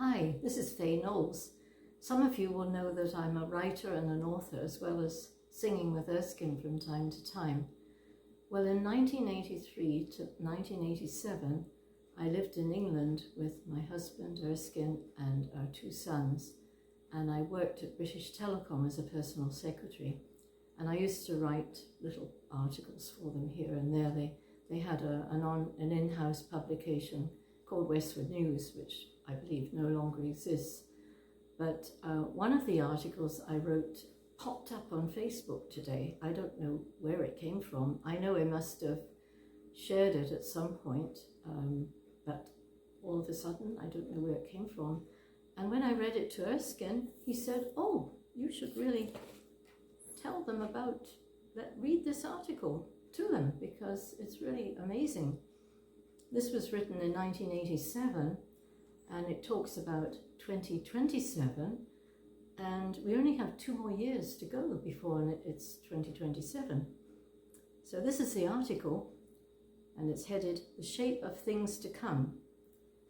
Hi, this is Faye Knowles. Some of you will know that I'm a writer and an author, as well as singing with Erskine from time to time. Well, in 1983 to 1987, I lived in England with my husband Erskine and our two sons, and I worked at British Telecom as a personal secretary. And I used to write little articles for them here and there. They had an in-house publication called Westward News, which I believe no longer exists. But one of the articles I wrote popped up on Facebook today. I don't know where it came from. I know I must have shared it at some point, but all of a sudden, I don't know where it came from. And when I read it to Erskine, he said, "Oh, you should really tell them read this article to them, because it's really amazing." This was written in 1987, and it talks about 2027, and we only have 2 more years to go before it's 2027. So this is the article, and it's headed "The Shape of Things to Come."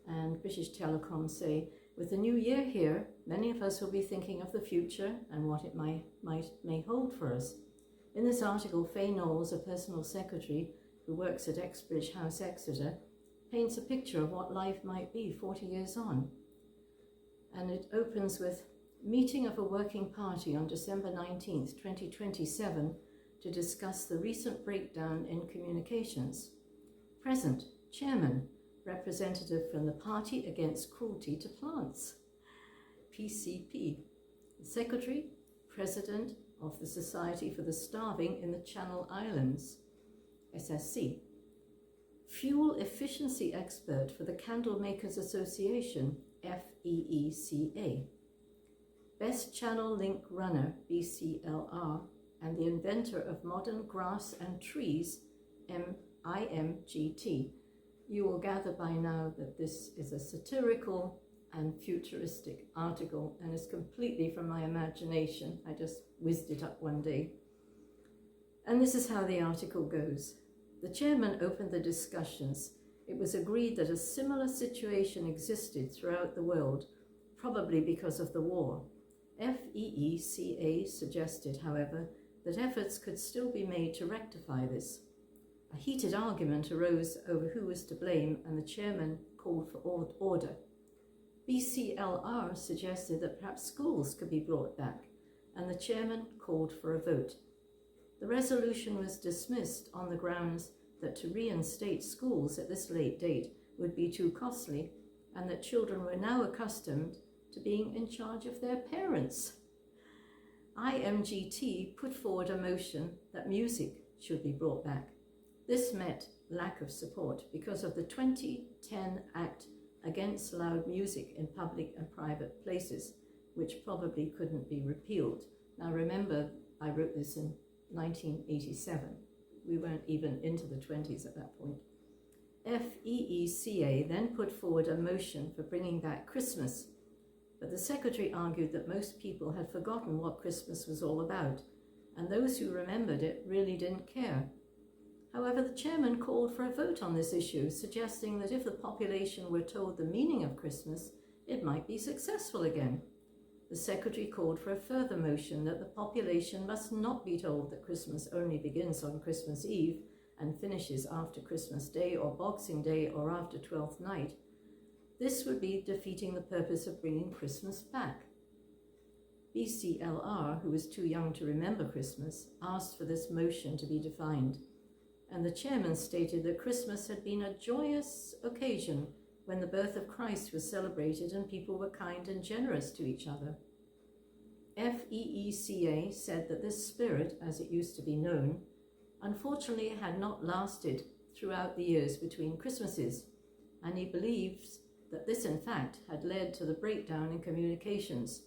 And British Telecom say, with the new year here, many of us will be thinking of the future and what it may hold for us. In this article, Faye Knowles, a personal secretary who works at Exbridge House, Exeter, paints a picture of what life might be 40 years on. And it opens with meeting of a working party on December 19th, 2027 to discuss the recent breakdown in communications. Present, Chairman, representative from the Party Against Cruelty to Plants, PCP. Secretary, President of the Society for the Starving in the Channel Islands, SSC. Fuel efficiency expert for the Candle Makers Association, FEECA. Best Channel Link Runner, BCLR, and the inventor of modern grass and trees, IMGT. You will gather by now that this is a satirical and futuristic article and is completely from my imagination. I just whizzed it up one day. And this is how the article goes. The chairman opened the discussions. It was agreed that a similar situation existed throughout the world, probably because of the war. FEECA suggested, however, that efforts could still be made to rectify this. A heated argument arose over who was to blame, and the chairman called for order. BCLR suggested that perhaps schools could be brought back, and the chairman called for a vote. The resolution was dismissed on the grounds that to reinstate schools at this late date would be too costly, and that children were now accustomed to being in charge of their parents. IMGT put forward a motion that music should be brought back. This met lack of support because of the 2010 Act Against Loud Music in Public and Private Places, which probably couldn't be repealed. Now remember, I wrote this in 1987. We weren't even into the 20s at that point. FEECA then put forward a motion for bringing back Christmas, but the secretary argued that most people had forgotten what Christmas was all about, and those who remembered it really didn't care. However, the chairman called for a vote on this issue, suggesting that if the population were told the meaning of Christmas, it might be successful again. The secretary called for a further motion that the population must not be told that Christmas only begins on Christmas Eve and finishes after Christmas Day or Boxing Day or after Twelfth Night. This would be defeating the purpose of bringing Christmas back. BCLR, who was too young to remember Christmas, asked for this motion to be defined, and the chairman stated that Christmas had been a joyous occasion when the birth of Christ was celebrated and people were kind and generous to each other. FEECA said that this spirit, as it used to be known, unfortunately had not lasted throughout the years between Christmases, and he believes that this in fact had led to the breakdown in communications.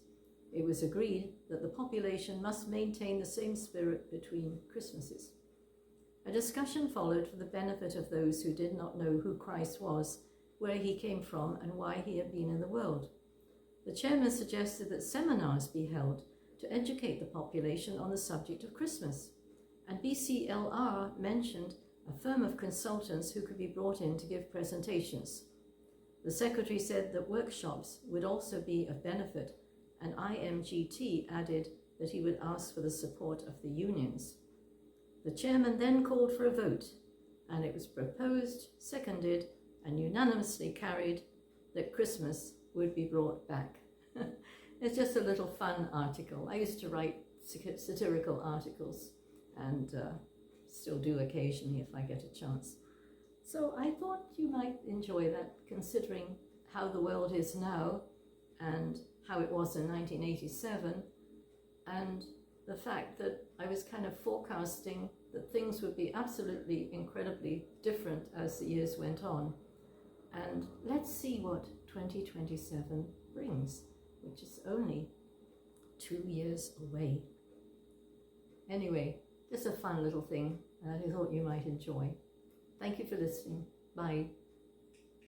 It was agreed that the population must maintain the same spirit between Christmases. A discussion followed for the benefit of those who did not know who Christ was, where he came from, and why he had been in the world. The chairman suggested that seminars be held to educate the population on the subject of Christmas, and BCLR mentioned a firm of consultants who could be brought in to give presentations. The secretary said that workshops would also be of benefit, and IMGT added that he would ask for the support of the unions. The chairman then called for a vote, and it was proposed, seconded, and unanimously carried that Christmas would be brought back. It's just a little fun article. I used to write satirical articles, and still do occasionally if I get a chance. So I thought you might enjoy that, considering how the world is now and how it was in 1987, and the fact that I was kind of forecasting that things would be absolutely incredibly different as the years went on. And let's see what 2027 brings, which is only 2 years away. Anyway, just a fun little thing that I thought you might enjoy. Thank you for listening. Bye.